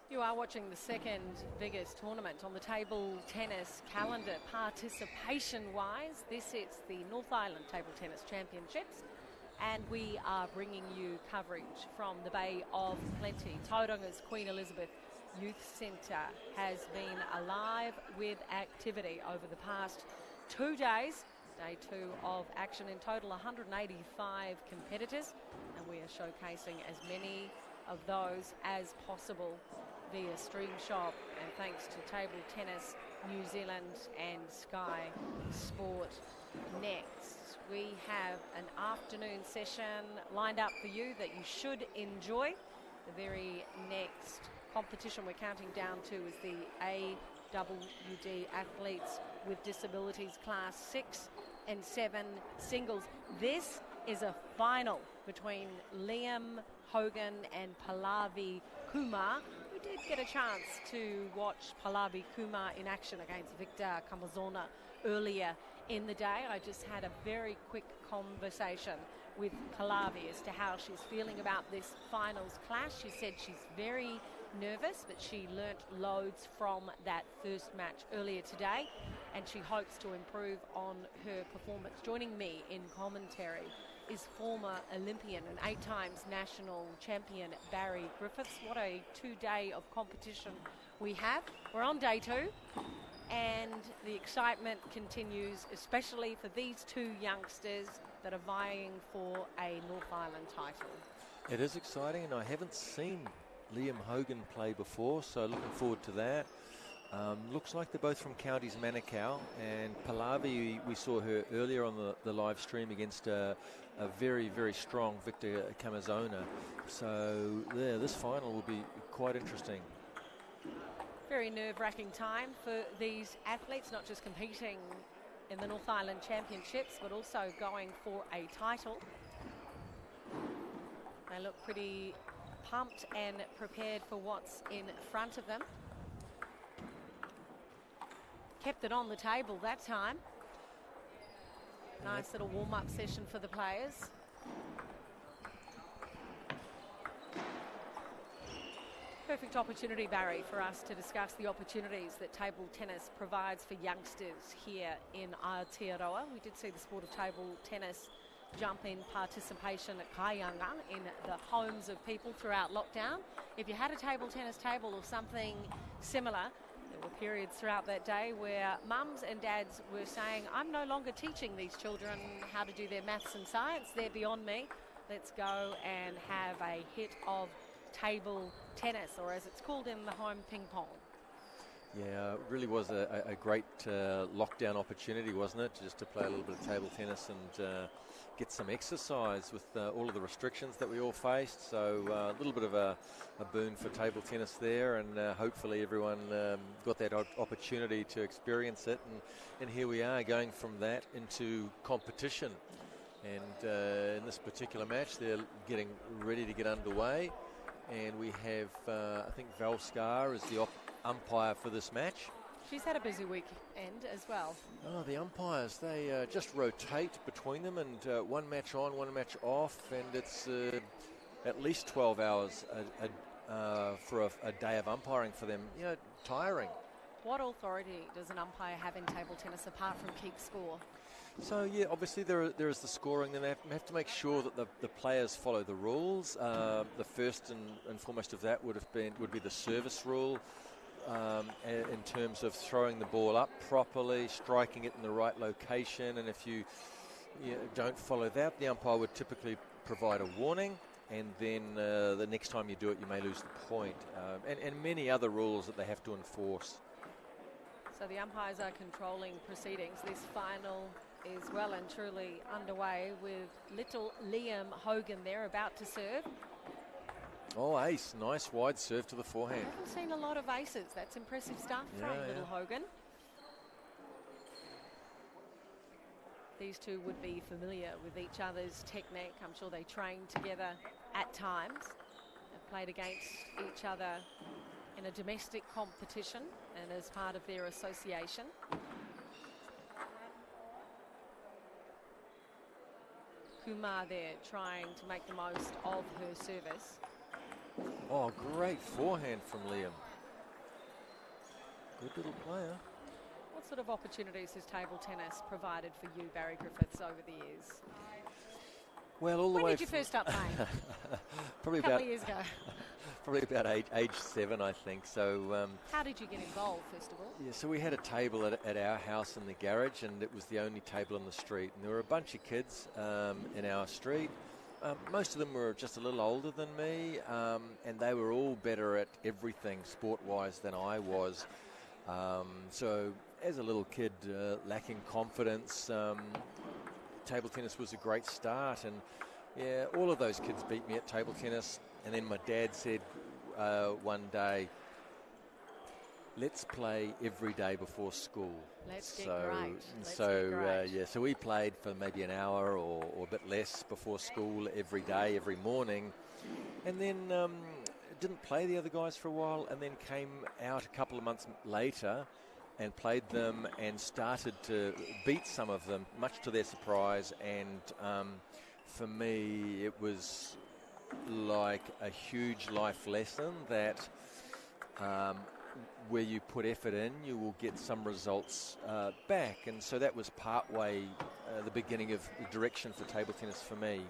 You are watching the second biggest tournament on the table tennis calendar participation-wise. This is the North Island Table Tennis Championships, and we are bringing you coverage from the Bay of Plenty. Tauranga's Queen Elizabeth Youth Centre has been alive with activity over the past 2 days. Day 2 of action. In total, 185 competitors, and we are showcasing as many of those as possible via Stream Shop, and thanks to Table Tennis New Zealand and Sky Sport. Next, we have an afternoon session lined up for you that you should enjoy. The very next competition we're counting down to is the AWD Athletes with Disabilities Class 6 and 7 singles. This is a final between Liam Hogan and Pallavi Kumar. We did get a chance to watch Pallavi Kumar in action against Victor Kamazana earlier in the day. I just had a very quick conversation with Pallavi as to how she's feeling about this finals clash. She said she's very nervous, but she learnt loads from that first match earlier today, and she hopes to improve on her performance. Joining me in commentary is former Olympian and 8 times national champion Barry Griffiths. What a 2-day of competition we have. We're on day 2, and the excitement continues, especially for these 2 youngsters that are vying for a North Island title. It is exciting, and I haven't seen Liam Hogan play before, so looking forward to that. Looks like they're both from Counties Manukau, and Pallavi, we saw her earlier on the live stream against a very, very strong Victor Kamazana. So this final will be quite interesting. Very nerve-wracking time for these athletes, not just competing in the North Island Championships, but also going for a title. They look pretty pumped and prepared for what's in front of them. Kept it on the table that time. Nice little warm-up session for the players. Perfect opportunity, Barry, for us to discuss the opportunities that table tennis provides for youngsters here in Aotearoa. We did see the sport of table tennis jump in participation at Kaianga in the homes of people throughout lockdown. If you had a table tennis table or something similar, there were periods throughout that day where mums and dads were saying, I'm no longer teaching these children how to do their maths and science. They're beyond me. Let's go and have a hit of table tennis, or as it's called in the home, ping pong. Yeah, it really was a great lockdown opportunity, wasn't it? Just to play a little bit of table tennis and get some exercise with all of the restrictions that we all faced. So a little bit of a boon for table tennis there, and hopefully everyone got that opportunity to experience it. And here we are going from that into competition. And in this particular match, they're getting ready to get underway. And we have, I think Val Scar is the umpire for this match. She's had a busy weekend as well. Oh, the umpires, they just rotate between them, and one match on, one match off, and it's at least 12 hours for a day of umpiring for them. You know, tiring. What authority does an umpire have in table tennis apart from keep score? So, yeah, obviously there is the scoring, and they have to make sure that the players follow the rules. The first and foremost of that would be the service rule, in terms of throwing the ball up properly, striking it in the right location, and if you don't follow that, the umpire would typically provide a warning, and then the next time you do it, you may lose the point, and many other rules that they have to enforce. So the umpires are controlling proceedings. This final is well and truly underway with little Liam Hogan there about to serve. Oh, ace. Nice wide serve to the forehand. I haven't seen a lot of aces. That's impressive stuff from little Hogan. These two would be familiar with each other's technique. I'm sure they train together at times. They've played against each other in a domestic competition and as part of their association. Kumar there trying to make the most of her service. Oh, great forehand from Liam. Good little player. What sort of opportunities has table tennis provided for you, Barry Griffiths, over the years? Well, all the when way. When did you first start playing? Probably a couple of years ago. Probably about age 7, I think. So. How did you get involved, first of all? Yeah, so we had a table at our house in the garage, and it was the only table on the street. And there were a bunch of kids in our street. Most of them were just a little older than me, and they were all better at everything sport-wise than I was. So as a little kid, lacking confidence, table tennis was a great start. And yeah, all of those kids beat me at table tennis. And then my dad said one day, let's play every day before school. Let's get great. So we played for maybe an hour or a bit less before school every day, every morning. And then didn't play the other guys for a while, and then came out a couple of months later and played them and started to beat some of them, much to their surprise. And for me, it was like a huge life lesson that where you put effort in, you will get some results back. And so that was partway the beginning of the direction for table tennis for me.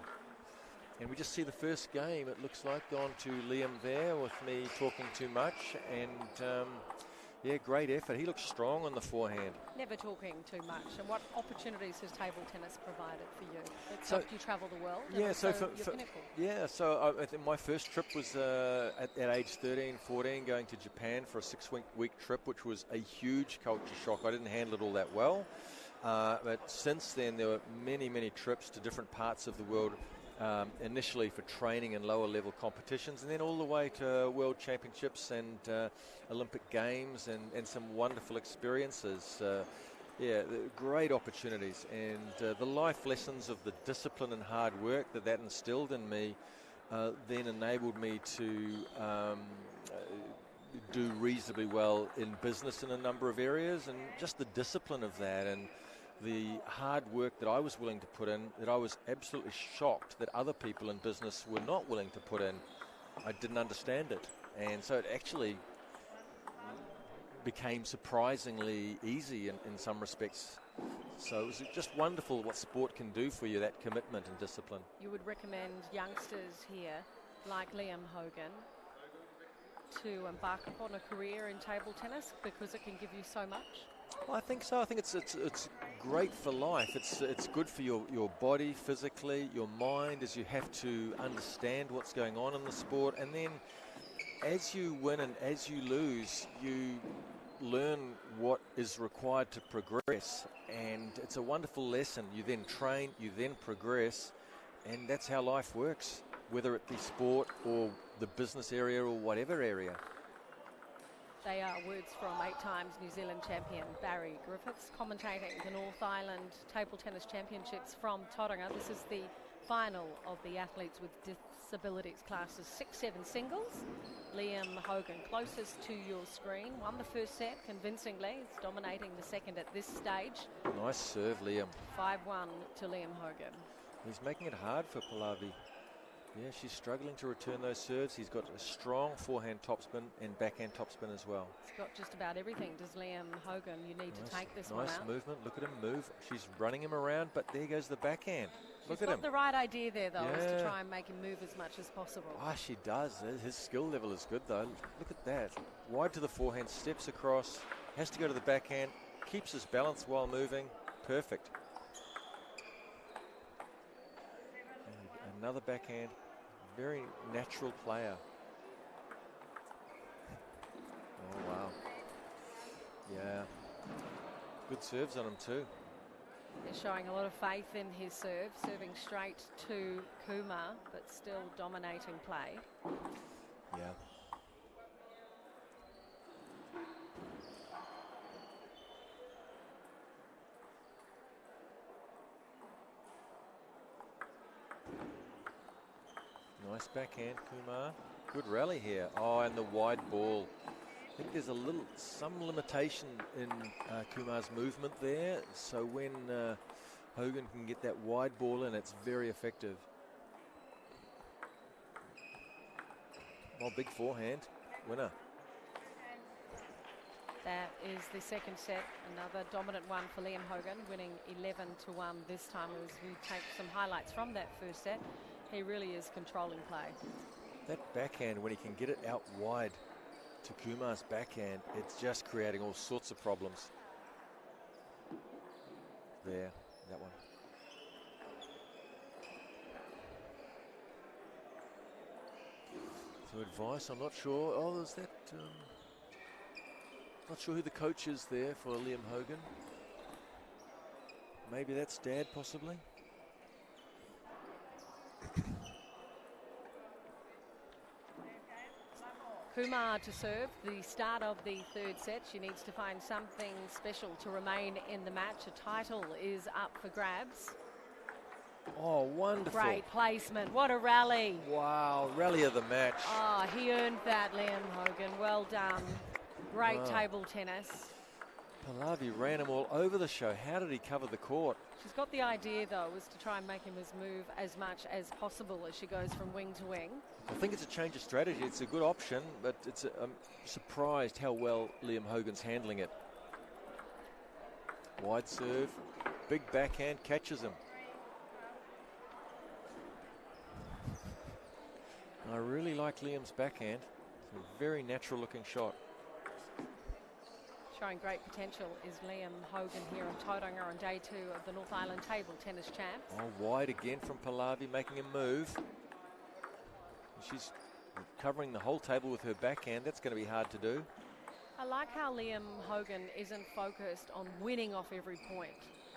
And we just see the first game, it looks like, gone to Liam there with me talking too much. And yeah, great effort. He looks strong on the forehand. Never talking too much. And what opportunities has table tennis provided for you? It's helped you travel the world. Yeah, so for I think my first trip was at age 13, 14, going to Japan for a 6-week trip, which was a huge culture shock. I didn't handle it all that well. But since then, there were many, many trips to different parts of the world. Initially for training and lower level competitions, and then all the way to World Championships and Olympic Games and some wonderful experiences. Great opportunities, and the life lessons of the discipline and hard work that instilled in me then enabled me to do reasonably well in business in a number of areas, and just the discipline of that and the hard work that I was willing to put in, that I was absolutely shocked that other people in business were not willing to put in. I didn't understand it. And so it actually became surprisingly easy in some respects. So it was just wonderful what sport can do for you, that commitment and discipline. You would recommend youngsters here, like Liam Hogan, to embark upon a career in table tennis because it can give you so much? Well, I think so. I think it's great for life. It's good for your body physically, your mind, as you have to understand what's going on in the sport. And then as you win and as you lose, you learn what is required to progress. And it's a wonderful lesson. You then train, you then progress. And that's how life works, whether it be sport or the business area or whatever area. They are words from 8 times New Zealand champion Barry Griffiths, commentating the North Island Table Tennis Championships from Tauranga. This is the final of the athletes with disabilities classes 6-7 singles. Liam Hogan, closest to your screen, won the first set convincingly. He's dominating the second at this stage. Nice serve, Liam. 5-1 to Liam Hogan. He's making it hard for Pallavi. Yeah, she's struggling to return those serves. He's got a strong forehand topspin and backhand topspin as well. He's got just about everything, does Liam Hogan. You need to take this one out. Nice movement. Look at him move. She's running him around, but there goes the backhand. Look at him. She's got the right idea there, though, is to try and make him move as much as possible. Ah, she does. His skill level is good, though. Look at that. Wide to the forehand, steps across, has to go to the backhand, keeps his balance while moving. Perfect. And another backhand. Very natural player. Oh, wow. Yeah. Good serves on him too. They're showing a lot of faith in his serve, serving straight to Kumar, but still dominating play. Yeah. Nice backhand, Kumar. Good rally here. Oh, and the wide ball. I think there's some limitation in Kumar's movement there. So when Hogan can get that wide ball in, it's very effective. Well, big forehand winner. That is the second set, another dominant one for Liam Hogan, winning 11-1 this time. As we take some highlights from that first set, he really is controlling play. That backhand, when he can get it out wide to Kumar's backhand, it's just creating all sorts of problems. There, that one. So advice, I'm not sure. Oh, there's that. Not sure who the coach is there for Liam Hogan. Maybe that's Dad, possibly. Kumar to serve, the start of the third set. She needs to find something special to remain in the match. A title is up for grabs. Oh, wonderful. Great placement. What a rally. Wow, rally of the match. Oh, he earned that, Liam Hogan. Well done. Great table tennis. Pallavi ran him all over the show. How did he cover the court? She's got the idea, though, was to try and make him move as much as possible as she goes from wing to wing. I think it's a change of strategy. It's a good option, but I'm surprised how well Liam Hogan's handling it. Wide serve, big backhand, catches him. I really like Liam's backhand. It's a very natural looking shot. Showing great potential is Liam Hogan here in Tauranga on day 2 of the North Island Table Tennis Champs. Oh, wide again from Pallavi, making him move. She's covering the whole table with her backhand. That's going to be hard to do. I like how Liam Hogan isn't focused on winning off every point.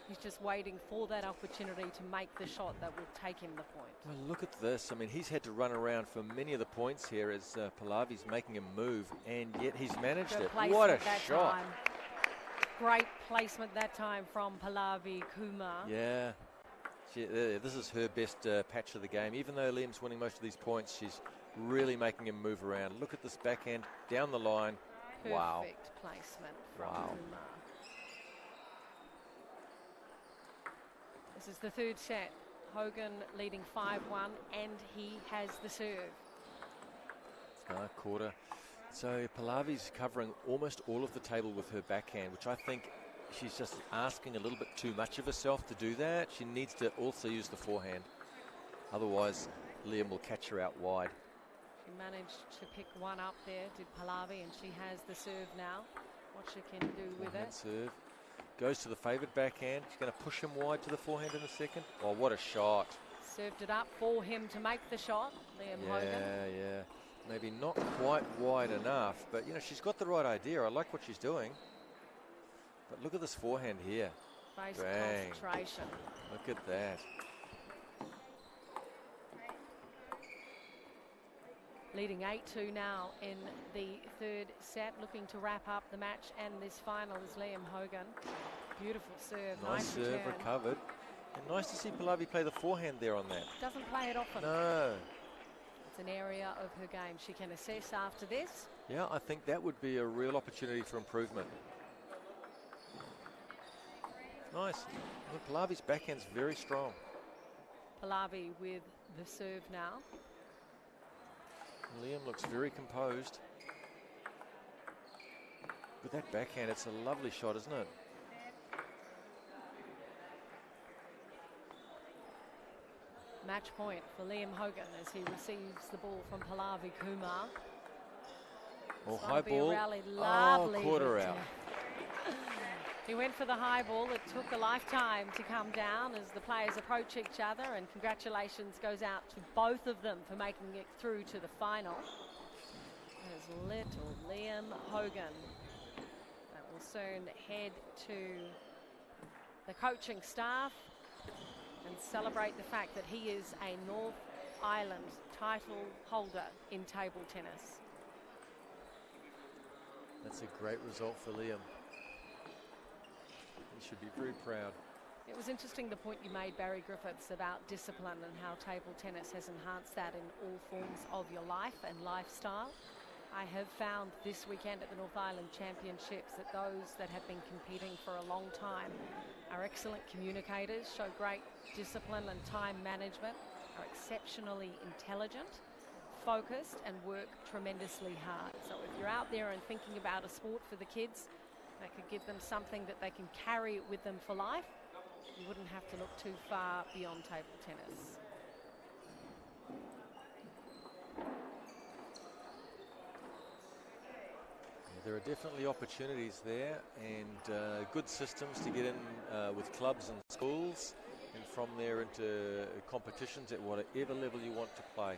He's just waiting for that opportunity to make the shot that will take him the point. Well, look at this. I mean, he's had to run around for many of the points here as Pallavi's making him move, and yet he's managed it. What a shot. Time. Great placement that time from Pallavi Kumar. Yeah. This is her best patch of the game. Even though Liam's winning most of these points, she's really making him move around. Look at this backhand down the line. Wow. Perfect placement from Kumar. This is the third set. Hogan leading 5-1, and he has the serve. Quarter. So Pallavi's covering almost all of the table with her backhand, which I think she's just asking a little bit too much of herself to do that. She needs to also use the forehand. Otherwise, Liam will catch her out wide. She managed to pick one up there, did Pallavi, and she has the serve now. What she can do with it. Serve. Goes to the favoured backhand. She's going to push him wide to the forehand in a second. Oh, what a shot. Served it up for him to make the shot, Liam Hogan. Yeah. Maybe not quite wide enough, but, you know, she's got the right idea. I like what she's doing. But look at this forehand here. Face Bang. concentration. Look at that. Leading 8-2 now in the third set, looking to wrap up the match and this final is Liam Hogan. Beautiful serve, nice serve, return. recovered. And nice to see Pallavi play the forehand there on that. Doesn't play it often. No. It's an area of her game she can assess after this. Yeah, I think that would be a real opportunity for improvement. Nice. Look, Pallavi's backhand's very strong. Pallavi with the serve now. Liam looks very composed. With that backhand, it's a lovely shot, isn't it? Match point for Liam Hogan as he receives the ball from Pallavi Kumar. Oh, high ball. Lovely quarter out. He went for the high ball. It took a lifetime to come down as the players approach each other, and congratulations goes out to both of them for making it through to the final. There's little Liam Hogan that will soon head to the coaching staff and celebrate the fact that he is a North Island title holder in table tennis. That's a great result for Liam. He should be very proud. It was interesting the point you made, Barry Griffiths, about discipline and how table tennis has enhanced that in all forms of your life and lifestyle. I have found this weekend at the North Island Championships that those that have been competing for a long time are excellent communicators, show great discipline and time management, are exceptionally intelligent, focused and work tremendously hard. So if you're out there and thinking about a sport for the kids that could give them something that they can carry with them for life, you wouldn't have to look too far beyond table tennis. There are definitely opportunities there, and good systems to get in with clubs and schools, and from there into competitions at whatever level you want to play.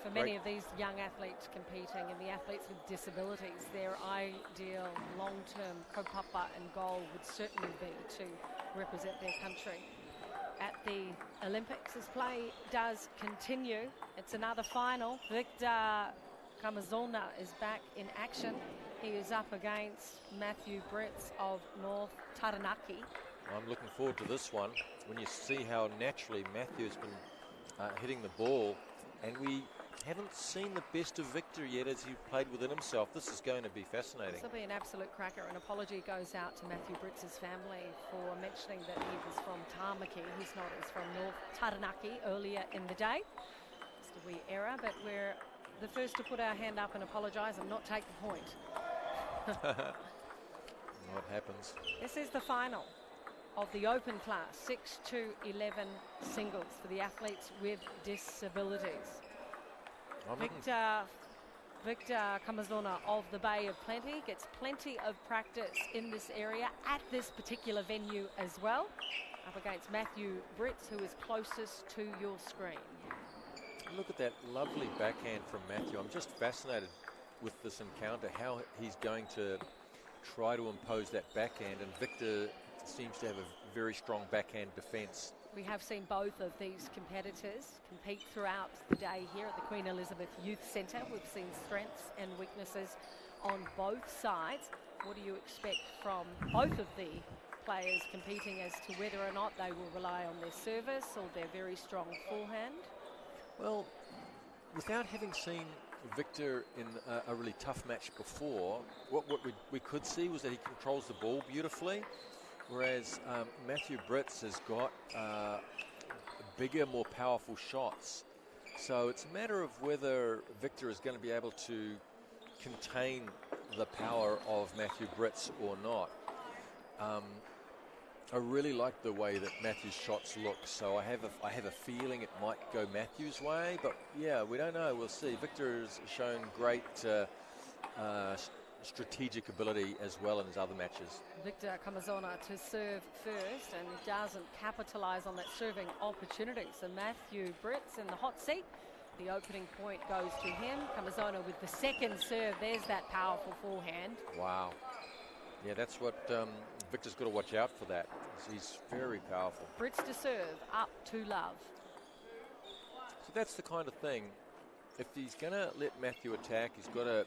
For many of these young athletes competing and the athletes with disabilities, their ideal long-term kaupapa and goal would certainly be to represent their country at the Olympics, as play does continue. It's another final. Victor Kamazana is back in action. He is up against Matthew Brits of North Taranaki. I'm looking forward to this one. When you see how naturally Matthew's been hitting the ball, and we haven't seen the best of Victor yet as he played within himself. This is going to be fascinating. This will be an absolute cracker. An apology goes out to Matthew Brits' family for mentioning that he was from Tamaki. He's not. He's from North Taranaki earlier in the day. Just a wee error, but we're the first to put our hand up and apologise and not take the point. What happens? This is the final of the open class, 6 to 11 singles for the athletes with disabilities. Victor Kamazana of the Bay of Plenty gets plenty of practice in this area at this particular venue as well, up against Matthew Brits, who is closest to your screen. Look at that lovely backhand from Matthew. I'm just fascinated with this encounter, how he's going to try to impose that backhand, and Victor seems to have a very strong backhand defence. We have seen both of these competitors compete throughout the day here at the Queen Elizabeth Youth Centre. We've seen strengths and weaknesses on both sides. What do you expect from both of the players competing as to whether or not they will rely on their service or their very strong forehand? Well, without having seen Victor in a really tough match before, what we could see was that he controls the ball beautifully, whereas Matthew Brits has got bigger, more powerful shots. So it's a matter of whether Victor is going to be able to contain the power of Matthew Brits or not. I really like the way that Matthew's shots look, so I have a feeling it might go Matthew's way, but yeah, we don't know. We'll see. Victor has shown great strategic ability as well in his other matches. Victor Kamazana to serve first and doesn't capitalise on that serving opportunity. So Matthew Brits in the hot seat. The opening point goes to him. Kamazana with the second serve. There's that powerful forehand. Wow. Yeah, that's what Victor's got to watch out for that. He's very powerful. Brits to serve, up to love. So that's the kind of thing. If he's going to let Matthew attack, he's got to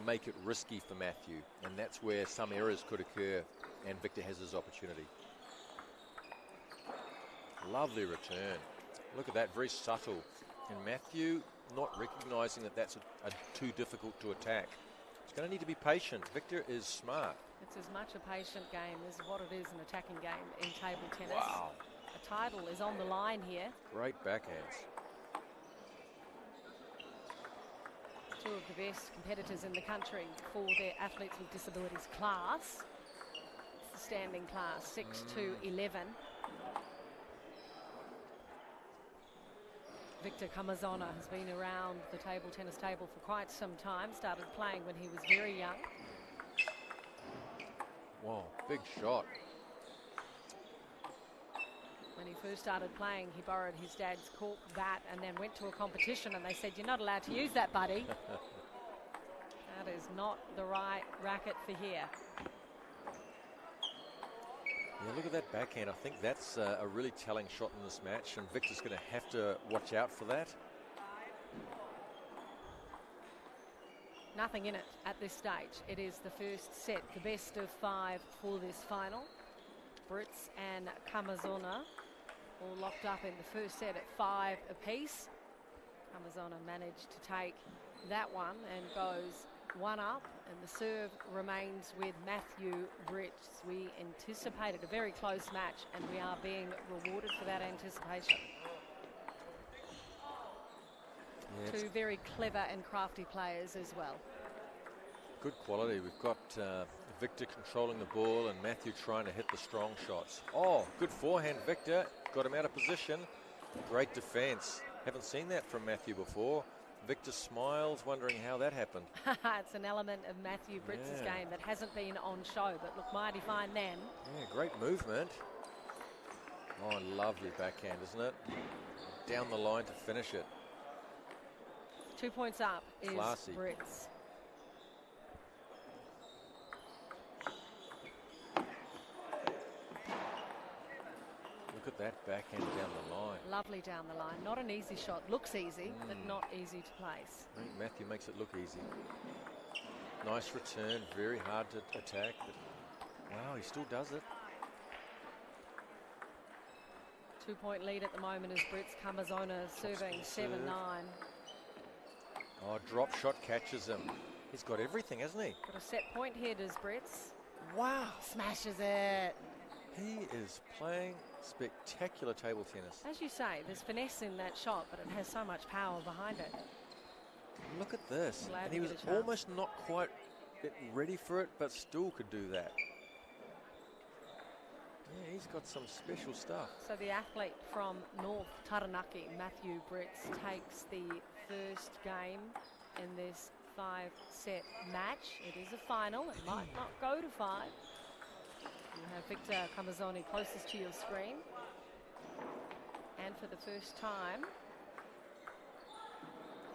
make it risky for Matthew. And that's where some errors could occur, and Victor has his opportunity. Lovely return. Look at that, very subtle. And Matthew not recognising that that's too difficult to attack. He's going to need to be patient. Victor is smart. It's as much a patient game as what it is an attacking game in table tennis. Wow. A title is on the line here. Great backhands. Two of the best competitors in the country for their athletes with disabilities class. It's the standing class, 6 to 11. Victor Kamazana has been around the table tennis table for quite some time. Started playing when he was very young. Wow, big shot. When he first started playing, he borrowed his dad's cork bat and then went to a competition and they said, "You're not allowed to use that, buddy." That is not the right racket for here. Yeah, look at that backhand. I think that's a really telling shot in this match, and Victor's going to have to watch out for that. Nothing in it at this stage. It is the first set, the best of 5 for this final. Brits and Kamazana all locked up in the first set at 5 apiece. Kamazana managed to take that one and goes 1 up, and the serve remains with Matthew Brits. We anticipated a very close match, and we are being rewarded for that anticipation. Yeah, two very clever and crafty players as well. good quality. We've got Victor controlling the ball and Matthew trying to hit the strong shots. Oh, good forehand, Victor. Got him out of position. Great defense. Haven't seen that from Matthew before. Victor smiles, wondering how that happened. It's an element of Matthew Brits' game that hasn't been on show, but look mighty fine then. Yeah, great movement. Oh, lovely backhand, isn't it? Down the line to finish it. 2 points up is Classy. Brits. Look at that backhand down the line. Lovely down the line. Not an easy shot. Looks easy, but not easy to place. I think Matthew makes it look easy. Nice return. Very hard to attack. But wow, he still does it. 2 point lead at the moment is Brits. Kamazana serving 7-9. Oh, drop shot catches him. He's got everything, hasn't he? Got a set point here, does Brits. Wow. Smashes it. He is playing spectacular table tennis. As you say, there's finesse in that shot, but it has so much power behind it. Look at this. Glad And to he get was a chance. almost not quite ready for it, but still could do that. Yeah, he's got some special stuff. So the athlete from North Taranaki, Matthew Brits, takes the first game in this 5-set match. It is a final. It might not go to 5. You have Victor Kamazana closest to your screen. And for the first time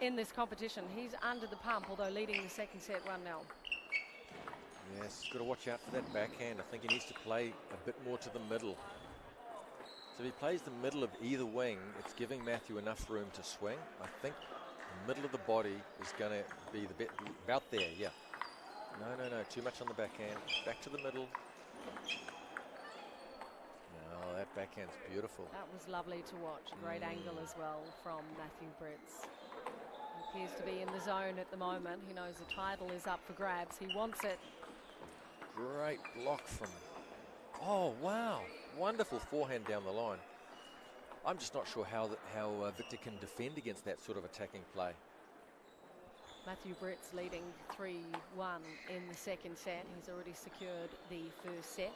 in this competition, he's under the pump, although leading the second set 1-0. Yes, got to watch out for that backhand. I think he needs to play a bit more to the middle. So if he plays the middle of either wing, it's giving Matthew enough room to swing. I think the middle of the body is going to be the bit about there, yeah. No, too much on the backhand. Back to the middle. Oh, that backhand's beautiful. That was lovely to watch. Great angle as well from Matthew Brits. He appears to be in the zone at the moment. He knows the title is up for grabs. He wants it. Great block from... Oh, wow. Wonderful forehand down the line. I'm just not sure how Victor can defend against that sort of attacking play. Matthew Brits leading 3-1 in the second set. He's already secured the first set.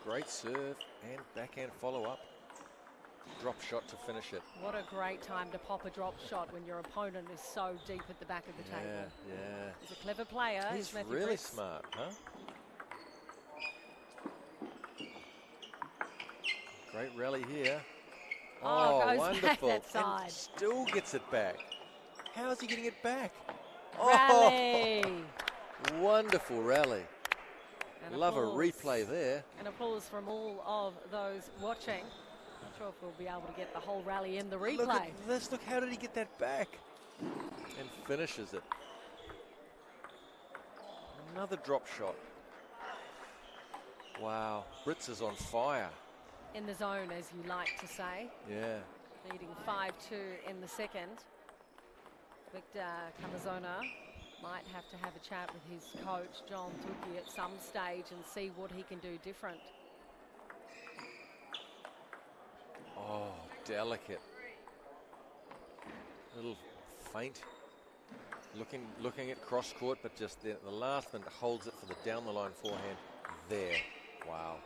Great serve and backhand follow-up. Drop shot to finish it. What a great time to pop a drop shot when your opponent is so deep at the back of the table. Yeah. He's a clever player. He's Matthew really Brits. smart, huh? Great rally here. Oh, goes wonderful. back that side. And still gets it back. How is he getting it back? Rally. Oh, wonderful rally. And Love a applause. replay there. And applause from all of those watching. Not sure if we'll be able to get the whole rally in the replay. Look at this. Look, how did he get that back? And finishes it. Another drop shot. Wow. Brits is on fire. In the zone, as you like to say. Yeah. Leading 5-2 in the second. Victor Kamazana might have to have a chat with his coach, John Tuki, at some stage and see what he can do different. Oh, delicate. Little faint. Looking at cross court, but just the last one holds it for the down the line forehand. There. Wow.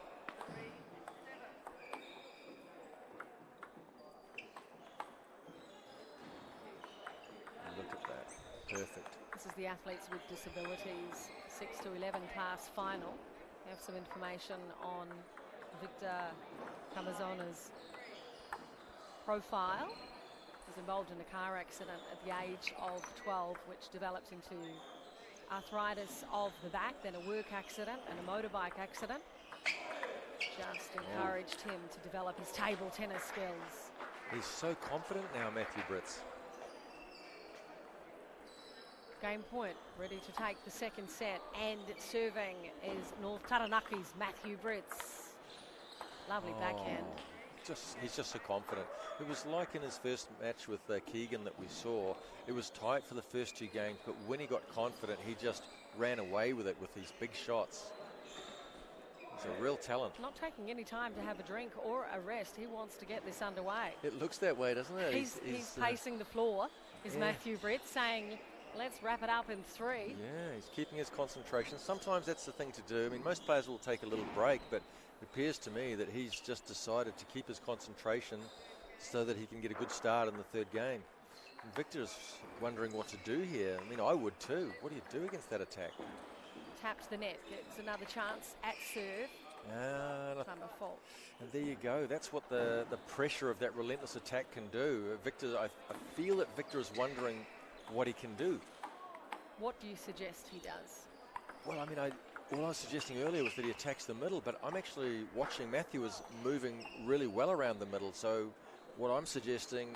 Look at that. Perfect. This is the athletes with disabilities 6 to 11 class final. We have some information on Victor Kamazana's profile. He was involved in a car accident at the age of 12, which developed into arthritis of the back, then a work accident and a motorbike accident. Just encouraged him to develop his table tennis skills. He's so confident now, Matthew Brits. Game point, ready to take the second set, and serving is North Taranaki's Matthew Brits. Lovely backhand. He's just so confident. It was like in his first match with Keegan that we saw. It was tight for the first two games, but when he got confident, he just ran away with it with these big shots. He's a real talent. Not taking any time to have a drink or a rest. He wants to get this underway. It looks that way, doesn't it? He's pacing the floor. is Matthew Brits, saying, let's wrap it up in 3. Yeah, he's keeping his concentration. Sometimes that's the thing to do. I mean, most players will take a little break, but it appears to me that he's just decided to keep his concentration so that he can get a good start in the 3rd game. And Victor's wondering what to do here. I mean, I would too. What do you do against that attack? Taps the net, gets another chance at serve. Number 4. And there you go. That's what the pressure of that relentless attack can do. Victor, I feel that Victor is wondering what he can do. What do you suggest he does? Well, I mean, all I was suggesting earlier was that he attacks the middle, but I'm actually watching Matthew is moving really well around the middle. So what I'm suggesting,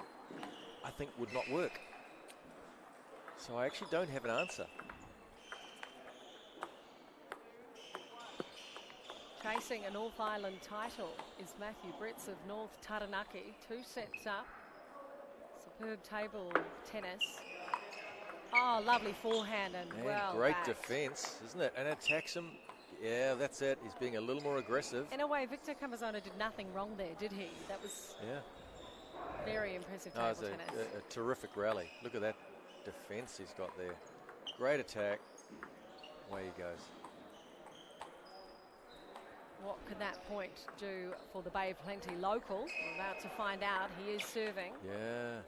I think, would not work. So I actually don't have an answer. Chasing a North Island title is Matthew Brits of North Taranaki. 2 sets up. Superb table tennis. Oh, lovely forehand and well great backed. defence, isn't it? And attacks him. Yeah, that's it. He's being a little more aggressive. In a way, Victor Kamazana did nothing wrong there, did he? That was very impressive table tennis. A terrific rally. Look at that defence he's got there. Great attack. Away he goes. What could that point do for the Bay of Plenty local? We're about to find out. He is serving. Yeah.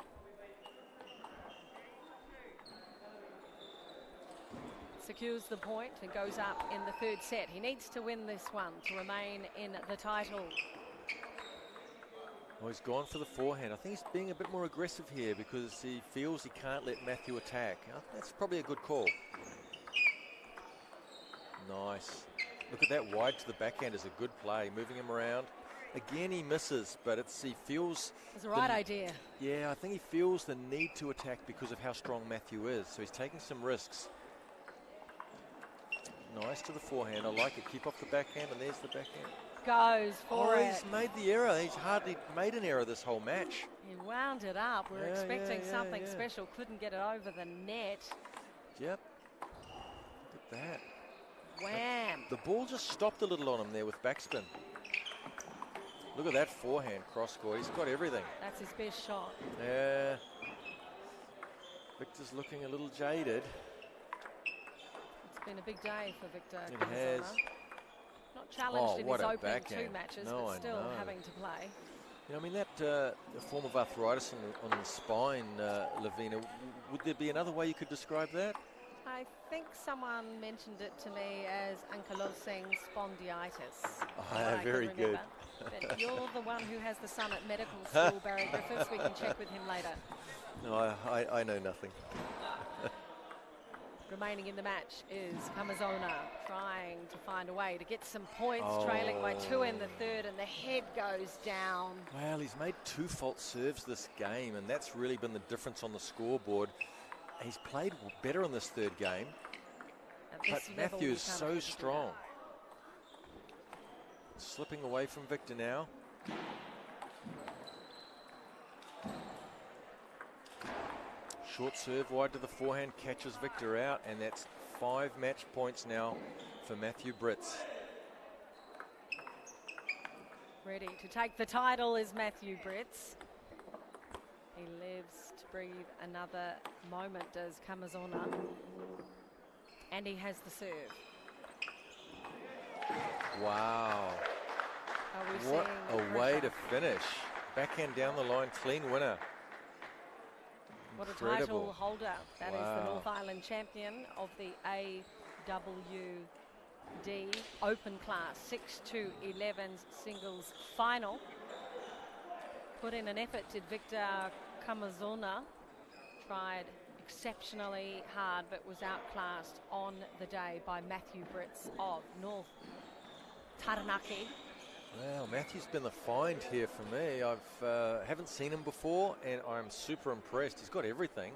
Secures the point and goes up in the 3rd set. He needs to win this one to remain in the title. Well, he's gone for the forehand. I think he's being a bit more aggressive here because he feels he can't let Matthew attack. That's probably a good call. Nice. Look at that wide to the backhand is a good play, moving him around. Again, he misses, but he feels... It's the right idea. Yeah, I think he feels the need to attack because of how strong Matthew is. So he's taking some risks. Nice to the forehand. I like it. Keep off the backhand, and there's the backhand. Goes for it. He's made the error. He's hardly made an error this whole match. He wound it up. We're expecting something special. Couldn't get it over the net. Yep. Look at that. Wham. The ball just stopped a little on him there with backspin. Look at that forehand cross court. He's got everything. That's his best shot. Yeah. Victor's looking a little jaded. It's been a big day for Victor. It has. Not challenged in his opening backhand. 2 matches, but still having to play. You know, I mean, that form of arthritis on the spine, Lavina, would there be another way you could describe that? I think someone mentioned it to me as ankylosing spondylitis. Oh, very good. But you're the one who has the son at medical school, Barry Griffiths. We can check with him later. No, I know nothing. Remaining in the match is Kamazana, trying to find a way to get some points, trailing by 2 in the 3rd, and the head goes down. Well, he's made 2 false serves this game, and that's really been the difference on the scoreboard. He's played better in this 3rd game, but Matthew is so strong. Slipping away from Victor now. Short serve wide to the forehand, catches Victor out, and that's 5 match points now for Matthew Brits. Ready to take the title is Matthew Brits. He lives to breathe another moment, does Kamazana. And he has the serve. Wow. What a way to finish. Backhand down the line, clean winner. What a title holder. That is the North Island champion of the AWD Open class 6-11 singles final. Put in an effort, did Victor Kamazana. Tried exceptionally hard, but was outclassed on the day by Matthew Brits of North Taranaki. Well, Matthew's been the find here for me. I haven't seen him before, and I'm super impressed. He's got everything.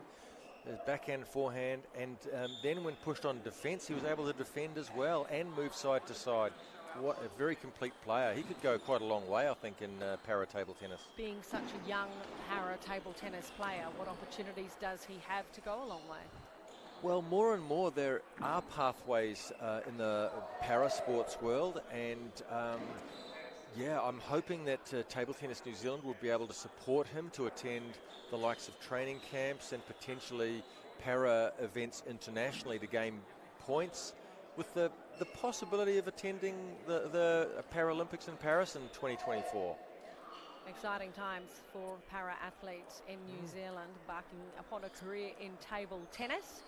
His backhand, forehand, and then when pushed on defence, he was able to defend as well and move side to side. What a very complete player. He could go quite a long way, I think, in para table tennis. Being such a young para table tennis player, what opportunities does he have to go a long way? Well, more and more there are pathways in the para sports world, and Yeah, I'm hoping that Table Tennis New Zealand will be able to support him to attend the likes of training camps and potentially para events internationally to gain points, with the possibility of attending the Paralympics in Paris in 2024. Exciting times for para-athletes in New Zealand, embarking upon a career in table tennis.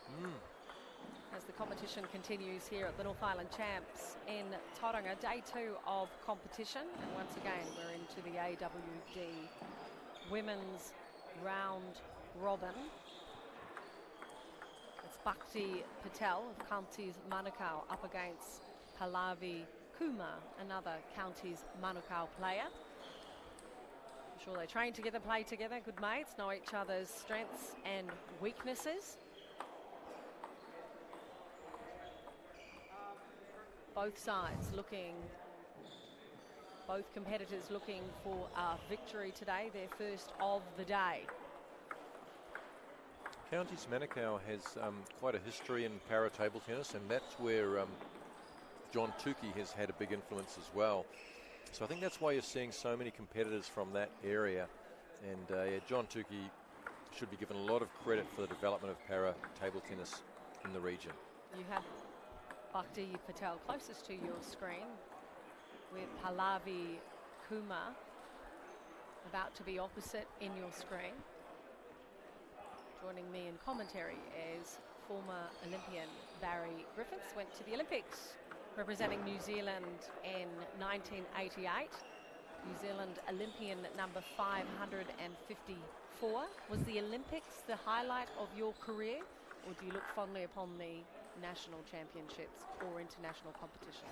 As the competition continues here at the North Island Champs in Tauranga, day 2 of competition. And once again, we're into the AWD women's round robin. It's Bhakti Patel of Counties Manukau up against Pallavi Kumar, another Counties Manukau player. I'm sure they train together, play together, good mates, know each other's strengths and weaknesses. Both sides both competitors looking for a victory today, their first of the day. Counties Manukau has quite a history in para table tennis, and that's where John Tukey has had a big influence as well. So I think that's why you're seeing so many competitors from that area. And yeah, John Tukey should be given a lot of credit for the development of para table tennis in the region. You have Bhakti Patel closest to your screen, with Pallavi Kumar about to be opposite in your screen. Joining me in commentary is former Olympian Barry Griffiths, went to the Olympics representing New Zealand in 1988. New Zealand Olympian number 554. Was the Olympics the highlight of your career, or do you look fondly upon the national championships or international competition?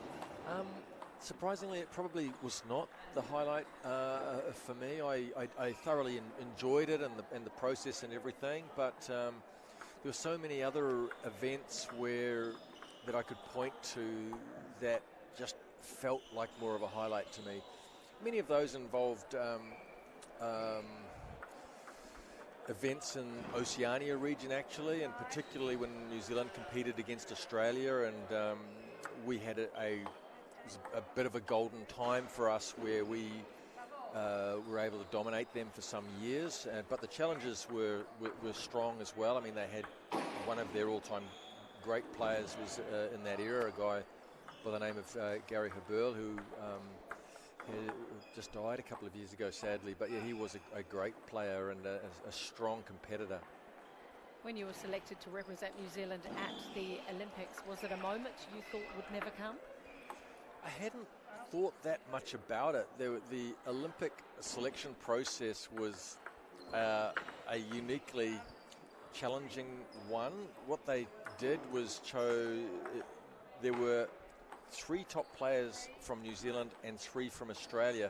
Surprisingly, it probably was not the highlight for me. I thoroughly enjoyed it and the process and everything, but there were so many other events that I could point to that just felt like more of a highlight to me. Many of those involved events in Oceania region, actually, and particularly when New Zealand competed against Australia, and we had a bit of a golden time for us where we were able to dominate them for some years, but the challenges were strong as well. I mean, they had one of their all-time great players was in that era, a guy by the name of Gary Heberl, who just died a couple of years ago, sadly. But yeah, he was a great player and a strong competitor. When you were selected to represent New Zealand at the Olympics, was it a moment you thought would never come? I hadn't thought that much about it. The Olympic selection process was a uniquely challenging one. What they did was there were 3 top players from New Zealand and 3 from Australia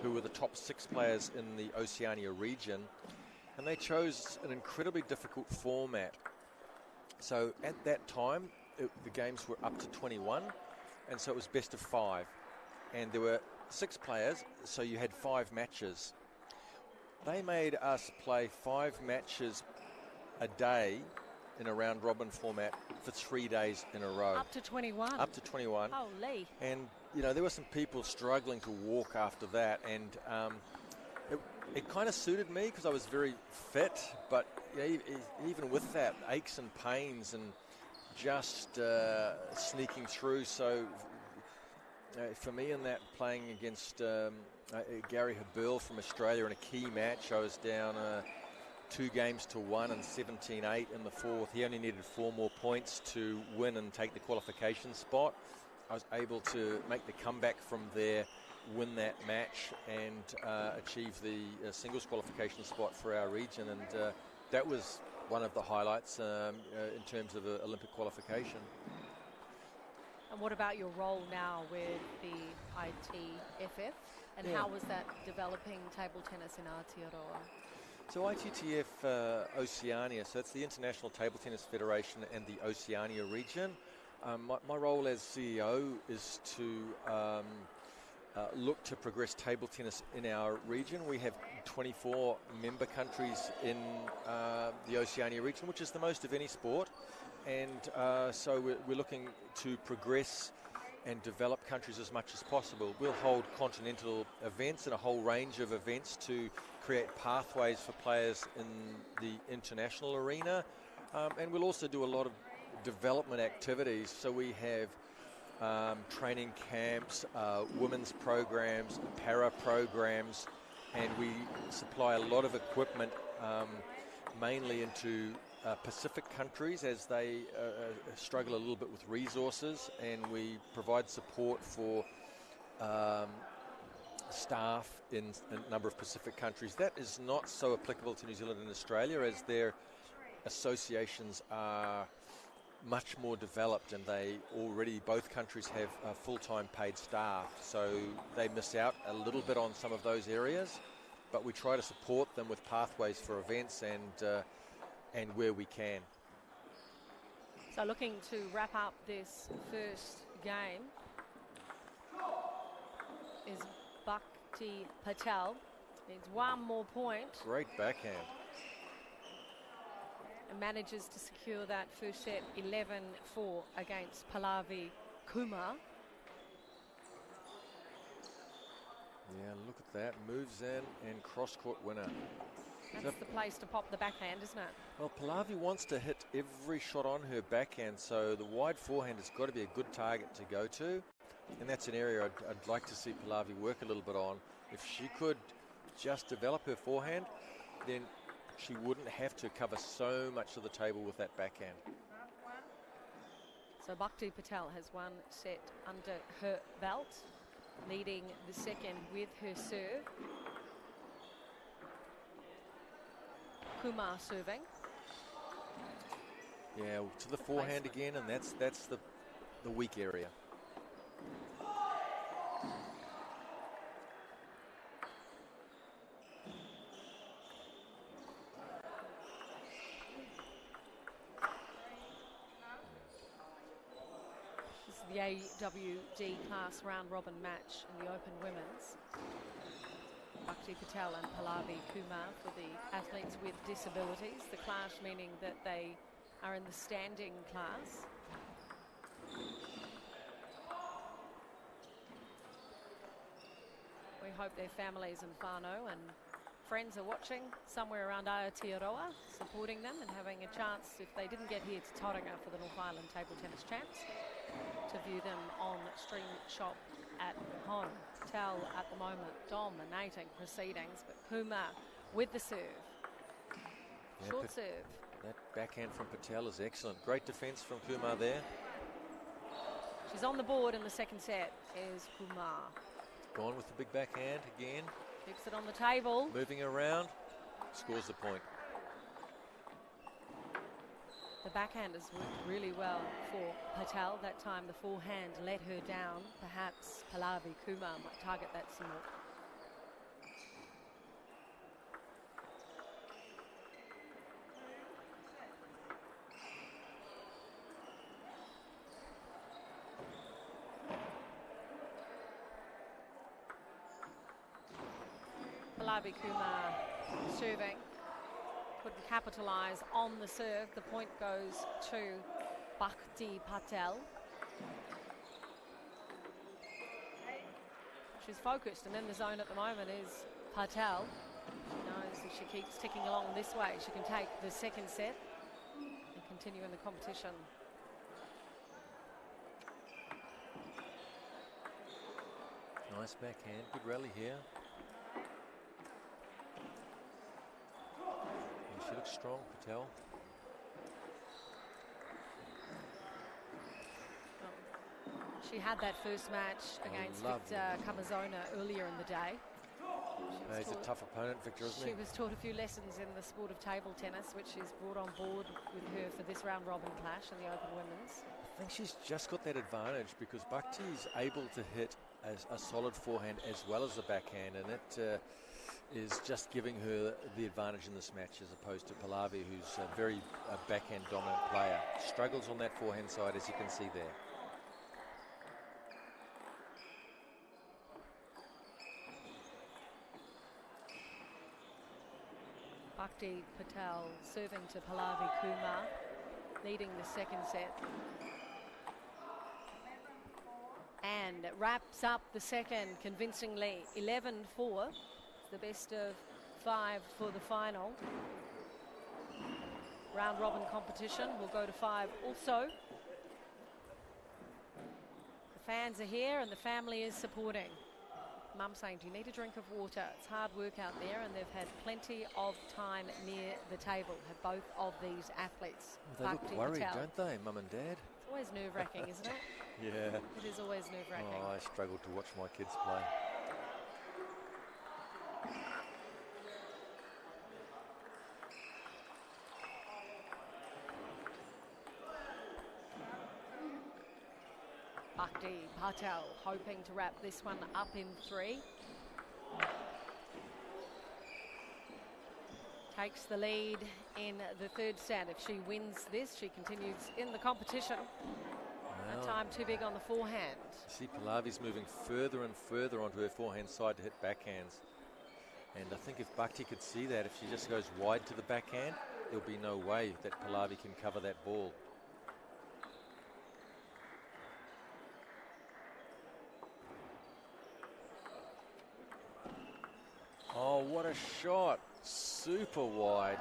who were the top 6 players in the Oceania region, and they chose an incredibly difficult format. So at that time, the games were up to 21, and so it was best of 5, and there were 6 players, so you had 5 matches. They made us play 5 matches a day in a round robin format for 3 days in a row. Up to 21? Up to 21. Holy. And, you know, there were some people struggling to walk after that, and it kind of suited me because I was very fit, but yeah, even with that, aches and pains and just sneaking through. So for me in that, playing against Gary Heberl from Australia in a key match, I was down 2 games to 1 and 17-8 in the 4th. He only needed 4 more points to win and take the qualification spot. I was able to make the comeback from there, win that match, and achieve the singles qualification spot for our region. And that was one of the highlights in terms of Olympic qualification. And what about your role now with the ITFF? And how was that developing table tennis in Aotearoa? So ITTF Oceania, so it's the International Table Tennis Federation and the Oceania region. My role as CEO is to look to progress table tennis in our region. We have 24 member countries in the Oceania region, which is the most of any sport. And so we're looking to progress and develop countries as much as possible. We'll hold continental events and a whole range of events to create pathways for players in the international arena, and we'll also do a lot of development activities. So we have training camps, women's programs, para programs, and we supply a lot of equipment mainly into Pacific countries as they struggle a little bit with resources, and we provide support for staff in a number of Pacific countries. That is not so applicable to New Zealand and Australia, as their associations are much more developed, and they already, both countries have full-time paid staff, so they miss out a little bit on some of those areas, but we try to support them with pathways for events and where we can. So looking to wrap up this first game is Bhakti Patel. Needs one more point. Great backhand. And manages to secure that first set 11-4 against Pallavi Kumar. Yeah, look at that. Moves in and cross-court winner. That's the place to pop the backhand, isn't it? Well, Pallavi wants to hit every shot on her backhand, so the wide forehand has got to be a good target to go to. And that's an area I'd like to see Pallavi work a little bit on. If she could just develop her forehand, then she wouldn't have to cover so much of the table with that backhand. So Bhakti Patel has one set under her belt, leading the second with her serve. Kumar serving. Yeah, to the forehand again, and that's the weak area. This is the AWD class round robin match in the Open Women's. Bhakti Patel and Pallavi Kumar for the athletes with disabilities. The class meaning that they are in the standing class. We hope their families and whānau and friends are watching somewhere around Aotearoa, supporting them and having a chance, if they didn't get here to Tauranga for the North Island Table Tennis Champs, to view them on Stream Shop at home. Patel at the moment dominating proceedings, but Kumar with the serve. Yeah, short serve. That backhand from Patel is excellent. Great defense from Kumar there. She's on the board in the second set is Kumar. Gone with the big backhand again. Keeps it on the table. Moving around, scores the point. The backhand has worked really well for Patel. That time the forehand let her down. Perhaps Pallavi Kumar might target that some more. Pallavi Kumar serving. Couldn't capitalise on the serve. The point goes to Bhakti Patel. She's focused, and in the zone at the moment is Patel. She knows if she keeps ticking along this way, she can take the second set and continue in the competition. Nice backhand, good rally here. She looks strong, Patel. She had that first match against Kamazana earlier in the day. He's a tough opponent, Victor, isn't he? She was taught a few lessons in the sport of table tennis, which she's brought on board with her for this round robin clash in the Open Women's. I think she's just got that advantage because Bhakti's able to hit a solid forehand as well as a backhand, and it is just giving her the advantage in this match as opposed to Pallavi, who's a very backhand dominant player. Struggles on that forehand side, as you can see there. Bhakti Patel serving to Pallavi Kumar, leading the second set. and wraps up the second convincingly. 11-4. It's the best of 5 for the final. Round robin competition will go to 5 also. The fans are here and the family is supporting. Mum saying, do you need a drink of water? It's hard work out there, and they've had plenty of time near the table, have both of these athletes. Well, they look worried, don't they, Mum and Dad? It's always nerve-wracking, isn't it? Yeah. It is always nerve-wracking. Oh, I struggled to watch my kids play. Patel hoping to wrap this one up in 3. Takes the lead in the third stand. If she wins this, she continues in the competition. Wow. That time too big on the forehand. See, Pallavi's moving further and further onto her forehand side to hit backhands. And I think if Bhakti could see that, if she just goes wide to the backhand, there'll be no way that Pallavi can cover that ball. Oh, what a shot. Super wide.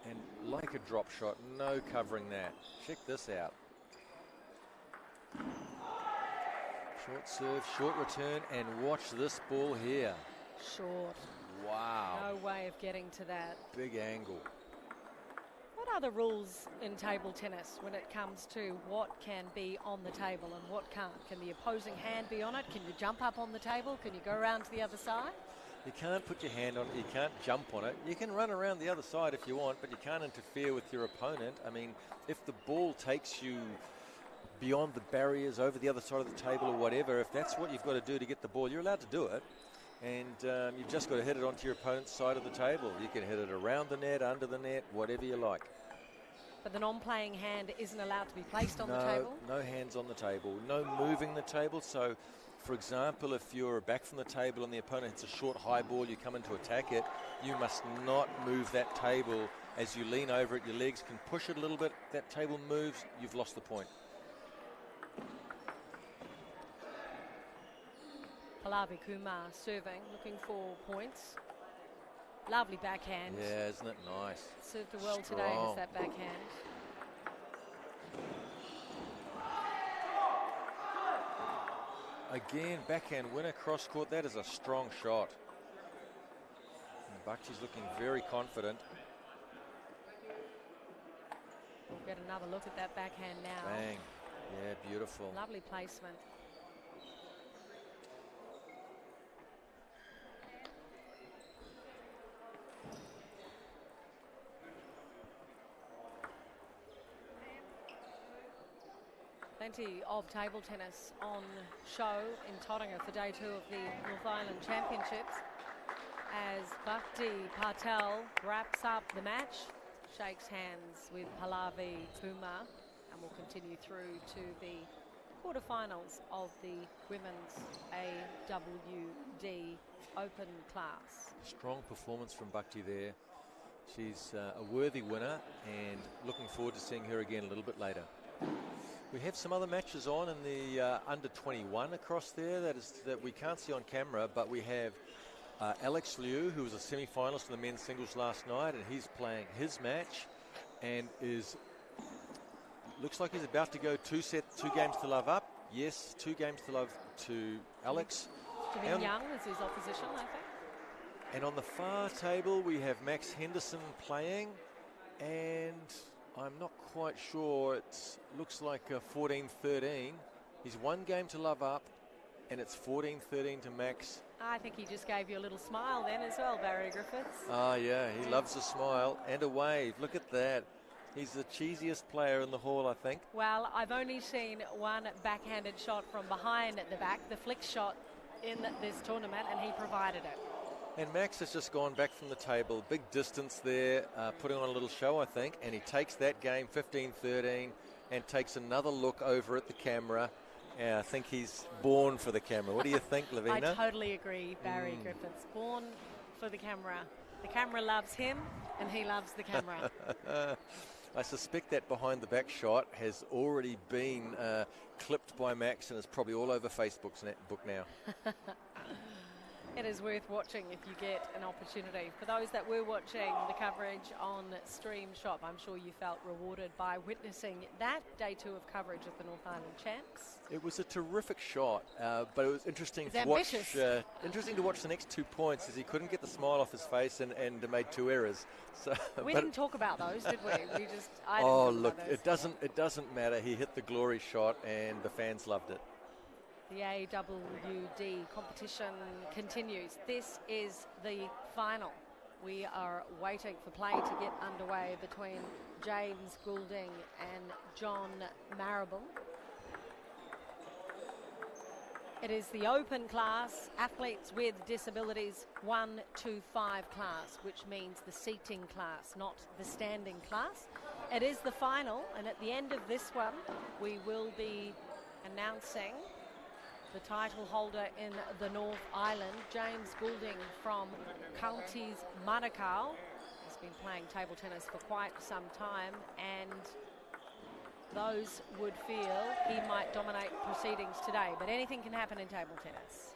And like a drop shot, no covering that. Check this out. Short serve, short return, and watch this ball here. Short. Wow. No way of getting to that. Big angle. What are the rules in table tennis when it comes to what can be on the table and what can't? Can the opposing hand be on it? Can you jump up on the table? Can you go around to the other side? You can't put your hand on it, you can't jump on it. You can run around the other side if you want, but you can't interfere with your opponent. I mean, if the ball takes you beyond the barriers, over the other side of the table or whatever, if that's what you've got to do to get the ball, you're allowed to do it. And you've just got to hit it onto your opponent's side of the table. You can hit it around the net, under the net, whatever you like. But the non-playing hand isn't allowed to be placed on the table? No hands on the table, no moving the table. So, for example, if you're back from the table and the opponent hits a short high ball, you come in to attack it, you must not move that table. As you lean over it, your legs can push it a little bit. That table moves, you've lost the point. Pallavi Kumar serving, looking for points. Lovely backhand. Yeah, isn't it nice? Served her well Strong. today with that backhand. Again, backhand winner, cross court. That is a strong shot. And Bhakti's looking very confident. We'll get another look at that backhand now. Bang. Yeah, beautiful. Lovely placement. Plenty of table tennis on show in Tauranga for day 2 of the North Island Championships as Bhakti Patel wraps up the match, shakes hands with Pallavi Kumar, and will continue through to the quarterfinals of the Women's AWD Open class. Strong performance from Bhakti there. She's a worthy winner and looking forward to seeing her again a little bit later. We have some other matches on in the under 21 across there that we can't see on camera, but we have Alex Liu, who was a semi-finalist in the men's singles last night, and he's playing his match and looks like he's about to go 2 games to love up. Yes, 2 games to love to Alex. Devin Young is his opposition, I think. And on the far table, we have Max Henderson playing, and I'm not quite sure. It looks like 14-13. He's 1 game to love up, and it's 14-13 to Max. I think he just gave you a little smile then as well, Barry Griffiths. Ah, yeah, he loves a smile and a wave. Look at that. He's the cheesiest player in the hall, I think. Well, I've only seen one backhanded shot from behind at the back, the flick shot in this tournament, and he provided it. And Max has just gone back from the table. Big distance there, putting on a little show, I think. And he takes that game 15-13 and takes another look over at the camera. I think he's born for the camera. What do you think, Lavina? I totally agree, Barry Griffiths. Born for the camera. The camera loves him and he loves the camera. I suspect that behind the back shot has already been clipped by Max and is probably all over Facebook's book now. It is worth watching if you get an opportunity. For those that were watching the coverage on Stream Shop, I'm sure you felt rewarded by witnessing that day 2 of coverage of the North Island Champs. It was a terrific shot, but it was interesting to ambitious. watch. Interesting to watch the next 2 points as he couldn't get the smile off his face and made 2 errors. So we didn't talk about those, did we? Oh look, it doesn't matter. He hit the glory shot, and the fans loved it. The AWD competition continues. This is the final. We are waiting for play to get underway between James Goulding and John Maribel. It is the open class, athletes with disabilities 1 to 5 class, which means the seating class, not the standing class. It is the final, and at the end of this one, we will be announcing the title holder in the North Island, James Goulding from Counties Manukau. He's been playing table tennis for quite some time, and those would feel he might dominate proceedings today, but anything can happen in table tennis.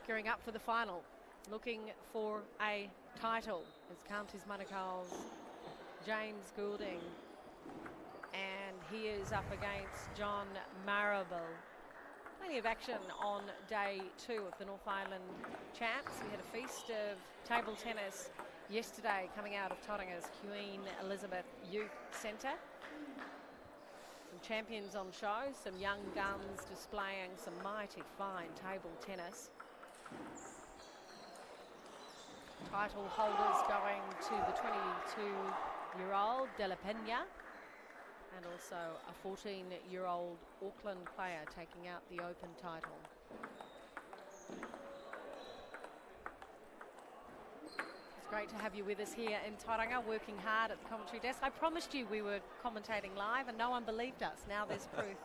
Gearing up for the final, looking for a title is Counties Manukau's James Goulding, and he is up against John Maribel. Plenty of action on day 2 of the North Island Champs. We had a feast of table tennis yesterday coming out of Tauranga's Queen Elizabeth Youth Centre. Some champions on show, some young guns displaying some mighty fine table tennis. Title holders going to the 22-year-old De La Pena, and also a 14-year-old Auckland player taking out the Open title. It's great to have you with us here in Tauranga, working hard at the commentary desk. I promised you we were commentating live, and no one believed us. Now there's proof.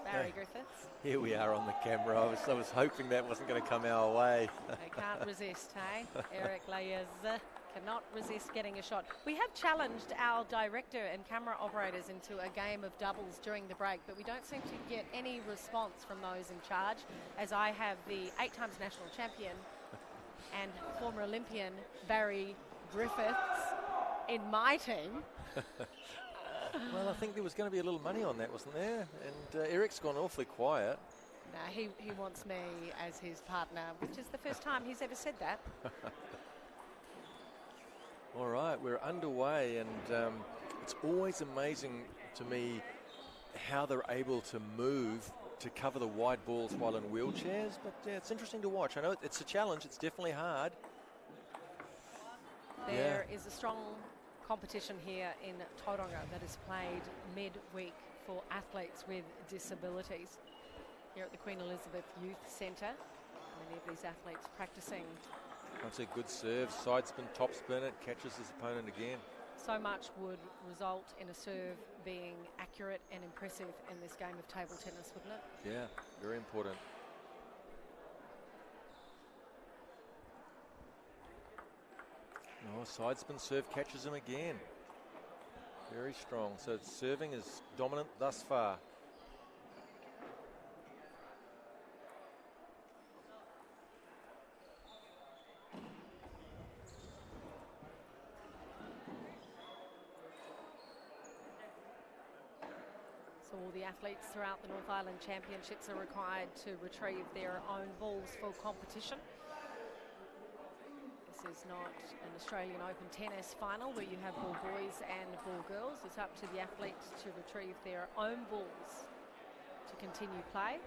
Barry Griffiths. Here we are on the camera. I was hoping that wasn't going to come our way. They can't resist, hey? Eric Layers cannot resist getting a shot. We have challenged our director and camera operators into a game of doubles during the break, but we don't seem to get any response from those in charge, as I have the 8 times national champion and former Olympian Barry Griffiths in my team. Well, I think there was going to be a little money on that, wasn't there? And Eric's gone awfully quiet. No, he wants me as his partner, which is the first time he's ever said that. All right, we're underway, and it's always amazing to me how they're able to move to cover the wide balls while in wheelchairs. But yeah, it's interesting to watch. I know it's a challenge. It's definitely hard. There is a strong competition here in Tauranga that is played midweek for athletes with disabilities. Here at the Queen Elizabeth Youth Centre, many of these athletes practicing. That's a good serve, side spin, top spin, it catches his opponent again. So much would result in a serve being accurate and impressive in this game of table tennis, wouldn't it? Yeah, very important. Oh, side spin serve catches him again. Very strong. So serving is dominant thus far. So all the athletes throughout the North Island Championships are required to retrieve their own balls for competition. This is not an Australian Open tennis final where you have ball boys and ball girls. It's up to the athletes to retrieve their own balls to continue play.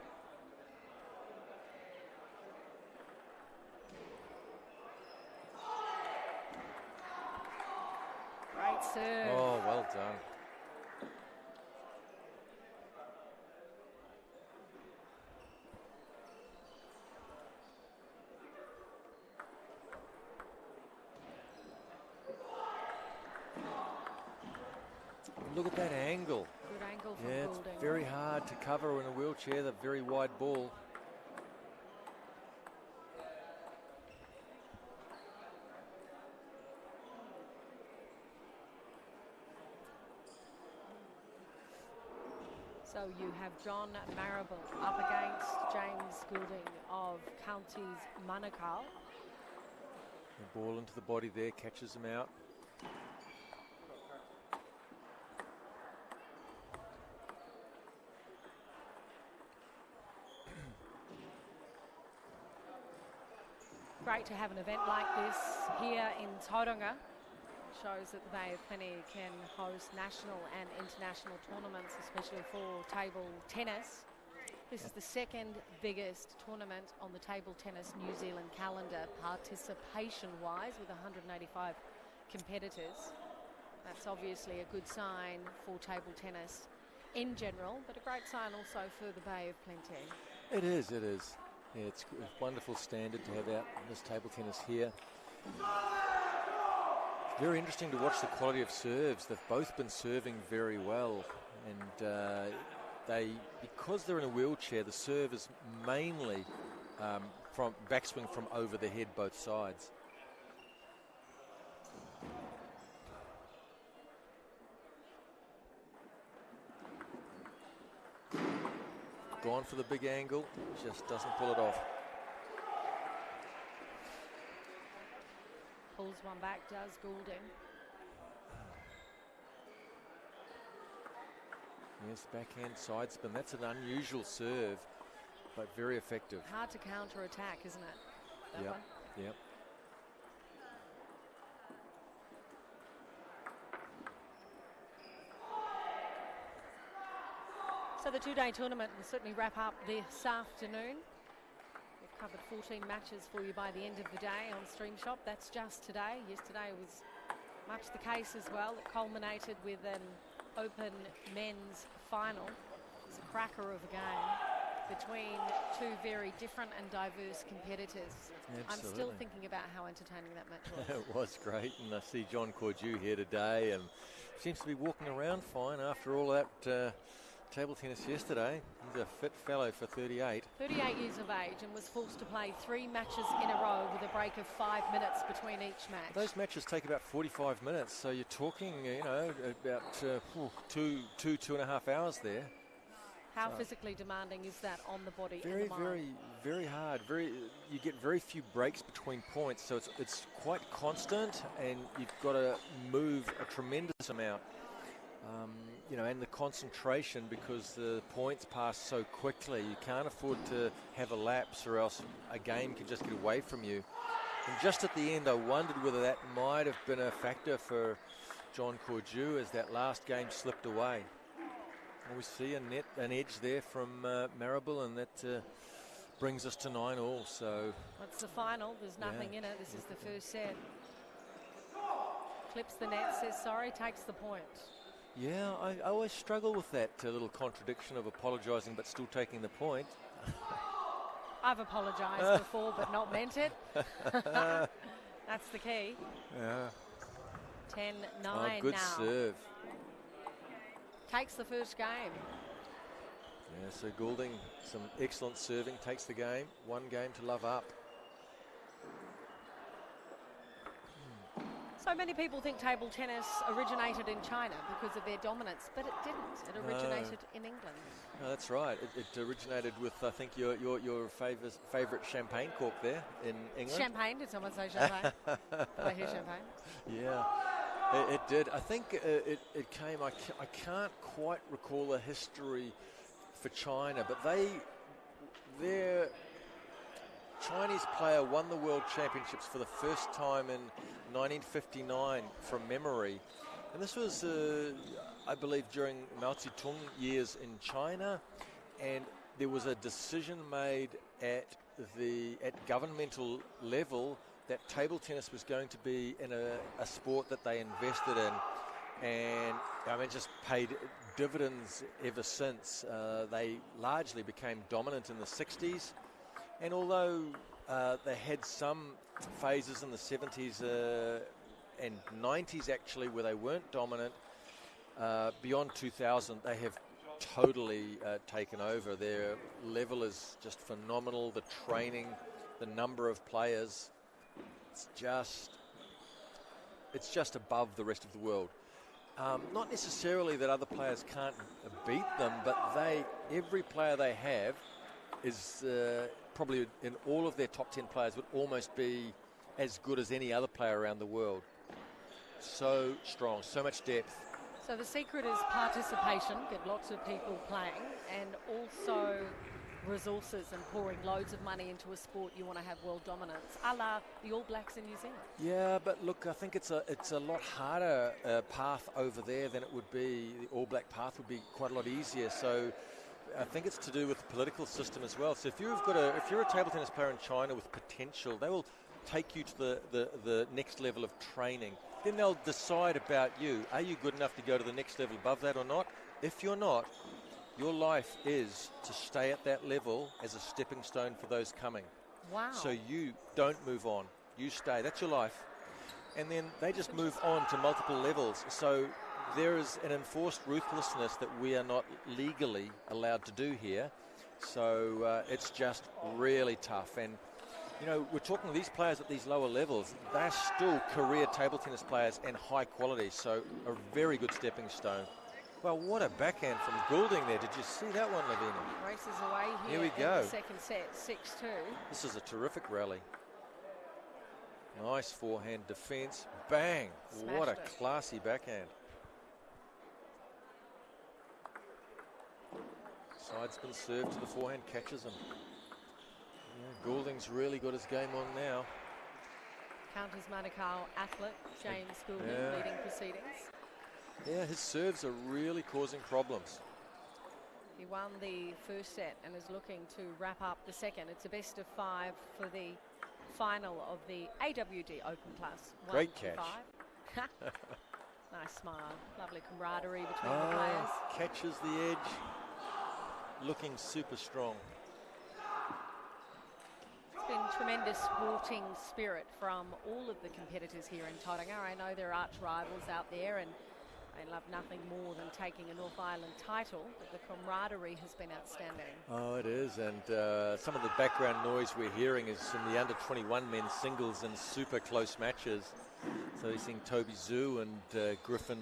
Great serve. Oh, well done. look at that angle. Good angle from Yeah, Goulding. it's very hard to cover in a wheelchair, the very wide ball. So you have John Maribel up against James Goulding of Counties Manukau. The ball into the body there, catches him out. Great to have an event like this here in Tauranga. Shows that the Bay of Plenty can host national and international tournaments, especially for table tennis. This is the second biggest tournament on the table tennis New Zealand calendar, participation-wise, with 185 competitors. That's obviously a good sign for table tennis in general, but a great sign also for the Bay of Plenty. It is, it is. Yeah, it's a wonderful standard to have out this table tennis here. Very interesting to watch the quality of serves. They've both been serving very well, and because they're in a wheelchair, the serve is mainly from backswing from over the head, both sides. Gone for the big angle, just doesn't pull it off. Pulls one back, does Goulding. Yes, backhand side spin. That's an unusual serve, but very effective. Hard to counter-attack, isn't it? That Yep, one? yep. So the two-day tournament will certainly wrap up this afternoon. We've covered 14 matches for you by the end of the day on Stream Shop. That's just today. Yesterday was much the case as well. It culminated with an open men's final. It's a cracker of a game between two very different and diverse competitors. Absolutely. I'm still thinking about how entertaining that match was. It was great, and I see John Cordew here today, and seems to be walking around fine after all that table tennis yesterday. He's a fit fellow for 38. 38 years of age, and was forced to play 3 matches in a row with a break of 5 minutes between each match. Those matches take about 45 minutes, so you're talking, about 2.5 hours there. How physically demanding is that on the body and Very, the mind? very hard. You get very few breaks between points, so it's quite constant, and you've got to move a tremendous amount. And the concentration, because the points pass so quickly. You can't afford to have a lapse, or else a game can just get away from you. And just at the end, I wondered whether that might have been a factor for John Cordew as that last game slipped away. And we see an edge there from Maribel, and that brings us to 9-all. So it's the final. There's nothing in it. This is the first set. Clips the net, says sorry, takes the point. Yeah, I always struggle with that little contradiction of apologising but still taking the point. I've apologised before but not meant it. That's the key. Yeah. 10-9 good now. serve. Takes the first game. Yeah, so Goulding, some excellent serving, takes the game. 1 game to love up. So many people think table tennis originated in China because of their dominance, but it didn't. It originated in England. No, that's right. It originated with, I think, your favourite champagne cork there in England. Champagne? Did someone say champagne? Did I hear champagne? Yeah, it did. I think it came, I can't quite recall the history for China, but their Chinese player won the World Championships for the first time in 1959 from memory. And this was, I believe, during Mao Zedong years in China. And there was a decision made at governmental level that table tennis was going to be in a sport that they invested in. And just paid dividends ever since. They largely became dominant in the 60s. And although they had some phases in the 70s and 90s actually where they weren't dominant, beyond 2000, they have totally taken over. Their level is just phenomenal. The training, the number of players, it's just above the rest of the world. Not necessarily that other players can't beat them, but every player they have is probably in all of their top 10 players would almost be as good as any other player around the world. So strong, so much depth. So the secret is participation, get lots of people playing, and also resources and pouring loads of money into a sport you want to have world dominance, a la the All Blacks in New Zealand. Yeah, but look, I think it's a lot harder path over there than it would be. The All Black path would be quite a lot easier. So I think it's to do with the political system as well. So if you're a table tennis player in China with potential, they will take you to the next level of training. Then they'll decide about you. Are you good enough to go to the next level above that or not? If you're not, your life is to stay at that level as a stepping stone for those coming. Wow. So you don't move on. You stay. That's your life. And then they just move on to multiple levels. So there is an enforced ruthlessness that we are not legally allowed to do here. So it's just really tough. And you know, we're talking to these players at these lower levels. They're still career table tennis players and high quality, so a very good stepping stone. Well, what a backhand from Goulding there. Did you see that one, Lavina? Races away here we in go. the second set, 6-2. This is a terrific rally. Nice forehand defence. Bang! Smashed what a it. classy backhand. Sidespin serve to the forehand, catches him. Yeah, Goulding's really got his game on now. Counters Manukau athlete James Goulding leading proceedings. Yeah, his serves are really causing problems. He won the first set and is looking to wrap up the second. It's a best of 5 for the final of the AWD Open Class. Great catch. Nice smile. Lovely camaraderie between the players. Catches the edge. Looking super strong. It's been tremendous sporting spirit from all of the competitors here in Tauranga. I know there are arch rivals out there and they love nothing more than taking a North Island title, but the camaraderie has been outstanding. Oh, it is, and some of the background noise we're hearing is from the under-21 men's singles and super close matches. So you're seeing Toby Zhu and Griffin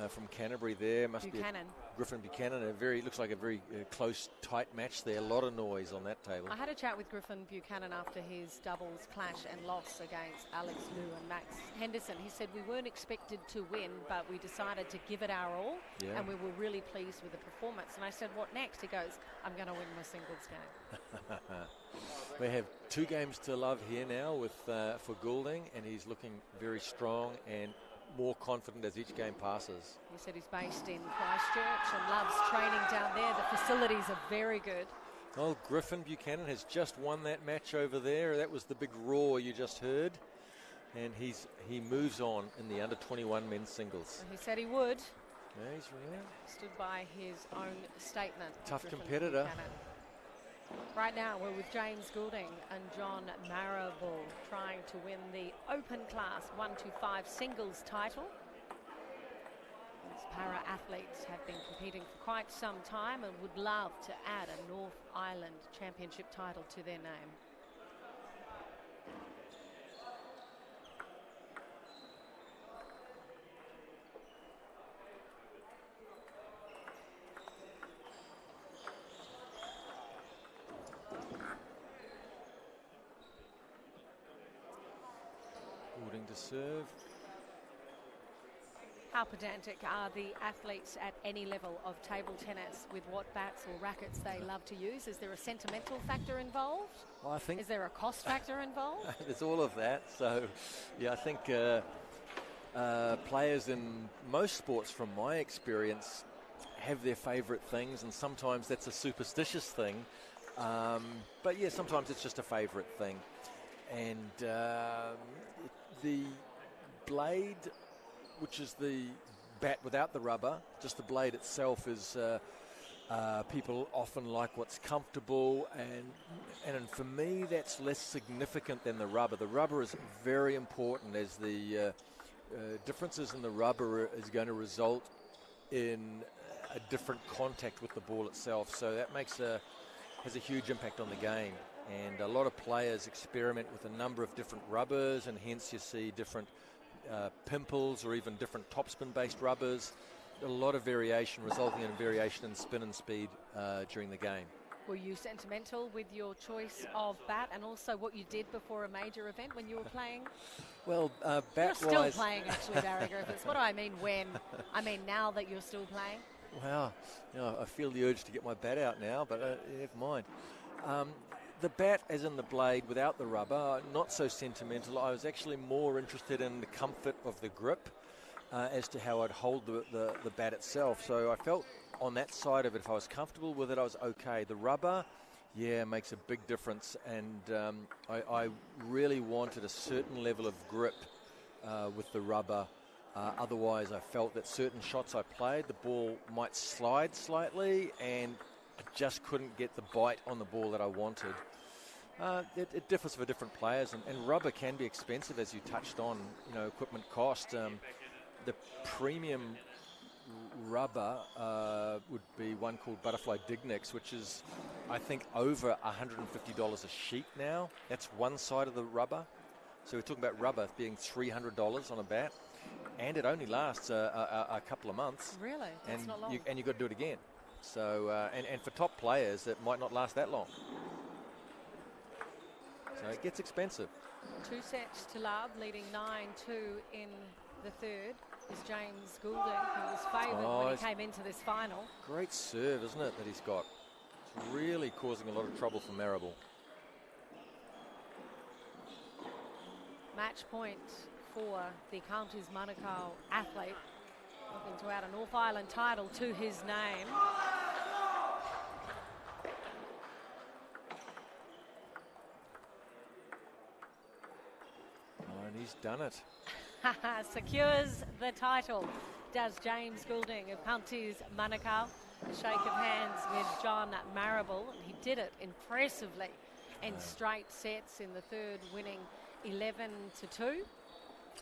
from Canterbury there. Buchanan. Griffin Buchanan, looks like a very close, tight match there. A lot of noise on that table. I had a chat with Griffin Buchanan after his doubles clash and loss against Alex Liu and Max Henderson. He said we weren't expected to win, but we decided to give it our all, and we were really pleased with the performance. And I said, what next? He goes, I'm going to win my singles game. We have 2 games to love here now with for Goulding, and he's looking very strong and more confident as each game passes. He said he's based in Christchurch and loves training down there. The facilities are very good. Well, Griffin Buchanan has just won that match over there. That was the big roar you just heard. And he moves on in the under-21 men's singles. And he said he would. Yeah, he's really Stood by his own statement. tough Griffin competitor. Buchanan. Right now we're with James Goulding and John Maribel trying to win the Open Class 1-5 singles title. These para-athletes have been competing for quite some time and would love to add a North Island Championship title to their name. Goulding to serve. How pedantic are the athletes at any level of table tennis with what bats or rackets they love to use? Is there a sentimental factor involved? Well, I think Is there a cost factor involved? there's all of that. So, yeah, I think players in most sports, from my experience, have their favourite things, and sometimes that's a superstitious thing. But yeah, sometimes it's just a favourite thing. And the blade, which is the bat without the rubber, just the blade itself is, people often like what's comfortable, and for me that's less significant than the rubber. The rubber is very important, as the differences in the rubber is going to result in a different contact with the ball itself. So that has a huge impact on the game. And a lot of players experiment with a number of different rubbers, and hence you see different pimples or even different topspin-based rubbers. A lot of variation, resulting in variation in spin and speed during the game. Were you sentimental with your choice of bat and also what you did before a major event when you were playing? Well, bat-wise... You're still playing, actually, Barry Griffiths. What do I mean when? I mean now that you're still playing? Wow, I feel the urge to get my bat out now, but never mind. The bat, as in the blade, without the rubber, not so sentimental. I was actually more interested in the comfort of the grip as to how I'd hold the bat itself. So I felt on that side of it, if I was comfortable with it, I was okay. The rubber, yeah, makes a big difference. And I really wanted a certain level of grip with the rubber. Otherwise, I felt that certain shots I played, the ball might slide slightly, and I just couldn't get the bite on the ball that I wanted. It differs for different players, and rubber can be expensive, as you touched on. Equipment cost. The premium rubber would be one called Butterfly Dignex, which is, I think, over $150 a sheet now. That's one side of the rubber. So we're talking about rubber being $300 on a bat, and it only lasts a couple of months. Really? That's not long. And you've got to do it again. So and for top players, it might not last that long. So it gets expensive. 2 sets to love, leading 9-2 in the third is James Goulding, who was favoured when he came into this final. Great serve, isn't it, that he's got? It's really causing a lot of trouble for Maribel. Match point for the Counties Manukau athlete, looking to add a North Island title to his name. And he's done it. Secures the title, does James Goulding of Counties Manukau. A shake of hands with John Maribel. He did it impressively in straight sets in the third, winning 11-2.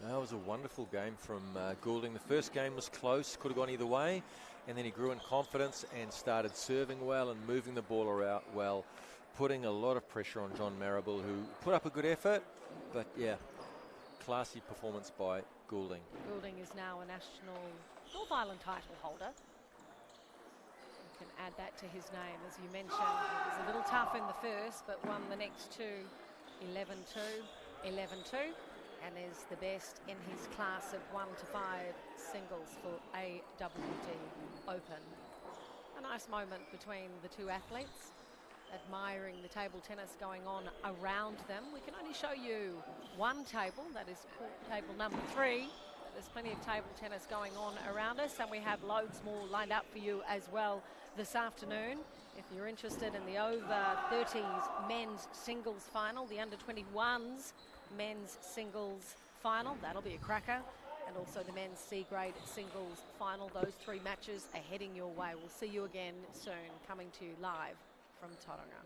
That was a wonderful game from Goulding. The first game was close, could have gone either way, and then he grew in confidence and started serving well and moving the ball around well, putting a lot of pressure on John Maribel, who put up a good effort, but yeah, classy performance by Goulding. Goulding is now a national North Island title holder. You can add that to his name. As you mentioned, it was a little tough in the first, but won the next two, 11-2, 11-2, and is the best in his class of 1 to 5 singles for AWD Open. A nice moment between the two athletes, admiring the table tennis going on around them. We can only show you one table, that is table number 3. There's plenty of table tennis going on around us, and we have loads more lined up for you as well this afternoon. If you're interested in the over 30s men's singles final, the under 21s men's singles final, that'll be a cracker, and also the men's C grade singles final. Those 3 matches are heading your way. We'll see you again soon, coming to you live from Tauranga.